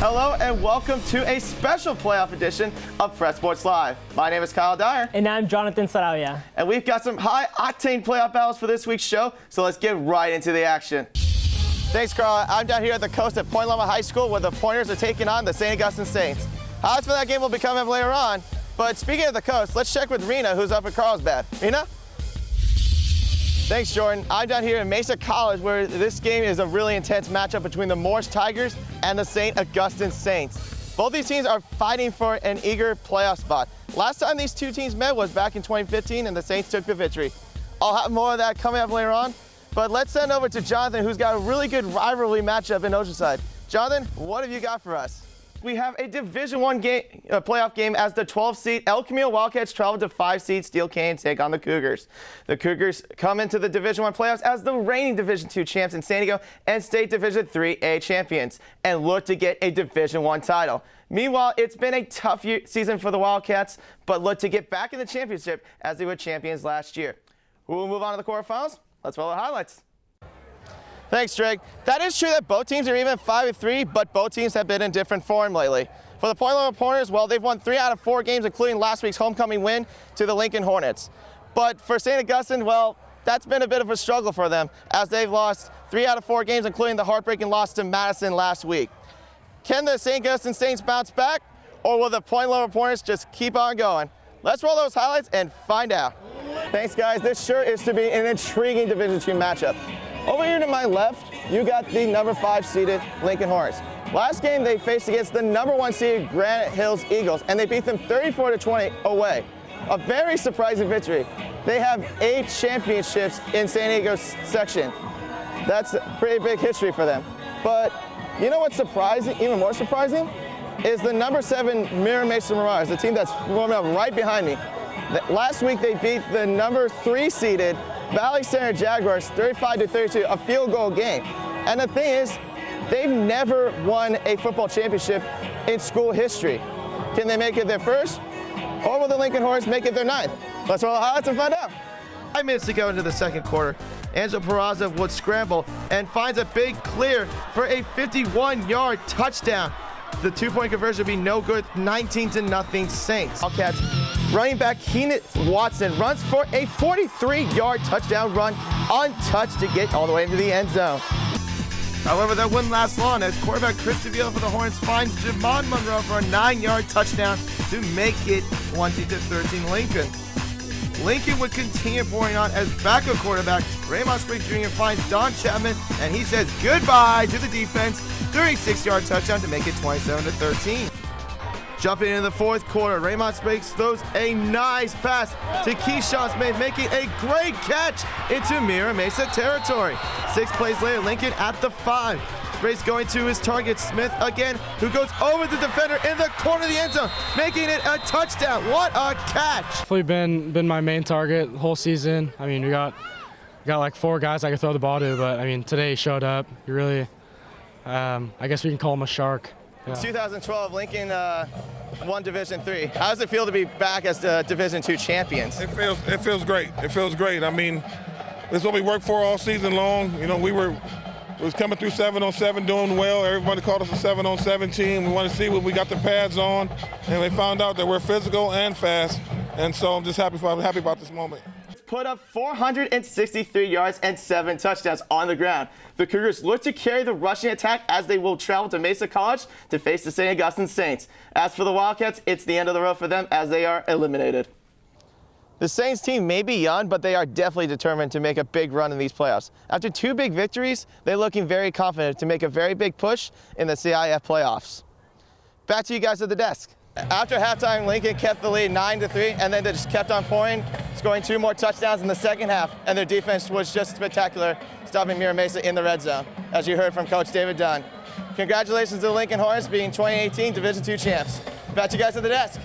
Hello and welcome to a special playoff edition of Press Sports Live. My name is Kyle Dyer. And I'm Jonathan Sarabia. And we've got some high-octane playoff battles for this week's show, so let's get right into the action. Thanks, Carl. I'm down here at the coast at Point Loma High School where the Pointers are taking on the St. Augustine Saints. Highlights for that game will be coming up later on, but speaking of the coast, let's check with Rena, who's up at Carlsbad. Rena? Thanks, Jordan. I'm down here in Mesa College where this game is a really intense matchup between the Morris Tigers and the St. Augustine Saints. Both these teams are fighting for an eager playoff spot. Last time these two teams met was back in 2015 and the Saints took the victory. I'll have more of that coming up later on, but let's send over to Jonathan, who's got a really good rivalry matchup in Oceanside. Jonathan, what have you got for us? We have a Division I playoff game as the 12th seed El Camino Wildcats travel to 5 seed Steel Canyons take on the Cougars. The Cougars come into the Division I playoffs as the reigning Division II champs in San Diego and State Division IIIA champions and look to get a Division I title. Meanwhile, it's been a tough season for the Wildcats, but look to get back in the championship as they were champions last year. We'll move on to the quarterfinals. Let's roll the highlights. Thanks, Drake. That is true that both teams are even 5-3, but both teams have been in different form lately. For the Point Loma Pointers, well, they've won 3 out of 4 games, including last week's homecoming win to the Lincoln Hornets. But for St. Augustine, well, that's been a bit of a struggle for them, as they've lost 3 out of 4 games, including the heartbreaking loss to Madison last week. Can the St. Augustine Saints bounce back, or will the Point Loma Pointers just keep on going? Let's roll those highlights and find out. Thanks, guys. This sure is to be an intriguing Division II matchup. Over here to my left, you got the number 5 seeded Lincoln Hornets. Last game they faced against the number 1 seeded Granite Hills Eagles, and they beat them 34-20 away. A very surprising victory. They have 8 championships in San Diego's section. That's a pretty big history for them. But you know what's surprising, even more surprising, is the number 7 Mira Mesa Mirage, the team that's warming up right behind me. Last week they beat the number 3 seeded Valley Center Jaguars 35-32, a field goal game. And the thing is, they've never won a football championship in school history. Can they make it their first? Or will the Lincoln Hornets make it their 9th? Let's roll the highlights and find out. 5 minutes to go into the second quarter. Angel Peraza would scramble and finds a big clear for a 51-yard touchdown. The 2-point conversion will be no good, 19-0 Saints. Wildcats running back Keenan Watson runs for a 43-yard touchdown run, untouched to get all the way into the end zone. However, that wouldn't last long as quarterback Chris DeVille for the Hornets finds Jamon Monroe for a 9-yard touchdown to make it 20-13 Lincoln. Lincoln would continue pouring on as backup quarterback Raymond Spriggs Jr. finds Don Chapman, and he says goodbye to the defense, 36-yard touchdown to make it 27-13. Jumping into the fourth quarter, Raymond Spriggs throws a nice pass to Keyshawn Smith, making a great catch into Mira Mesa territory. 6 plays later, Lincoln at the 5. Spriggs going to his target, Smith again, who goes over the defender in the corner of the end zone, making it a touchdown. What a catch! Definitely been my main target the whole season. I mean, we got like 4 guys I could throw the ball to, but I mean, today he showed up. He really, I guess we can call him a shark. Yeah. 2012, Lincoln won Division III. How does it feel to be back as the Division II champions? It feels great. It feels great. I mean, this is what we worked for all season long. You know, we was coming through 7-on-7 doing well. Everybody called us a 7-on-7 team. We want to see what we got the pads on, and they found out that we're physical and fast. And so I'm just happy about this moment. Put up 463 yards and 7 touchdowns on the ground. The Cougars look to carry the rushing attack as they will travel to Mesa College to face the St. Augustine Saints. As for the Wildcats, it's the end of the road for them as they are eliminated. The Saints team may be young, but they are definitely determined to make a big run in these playoffs. After 2 big victories, they're looking very confident to make a very big push in the CIF playoffs. Back to you guys at the desk. After halftime, Lincoln kept the lead 9-3, and then they just kept on pouring, scoring 2 more touchdowns in the second half, and their defense was just spectacular, stopping Mira Mesa in the red zone, as you heard from Coach David Dunn. Congratulations to the Lincoln Hornets being 2018 Division II champs. Back to you guys at the desk.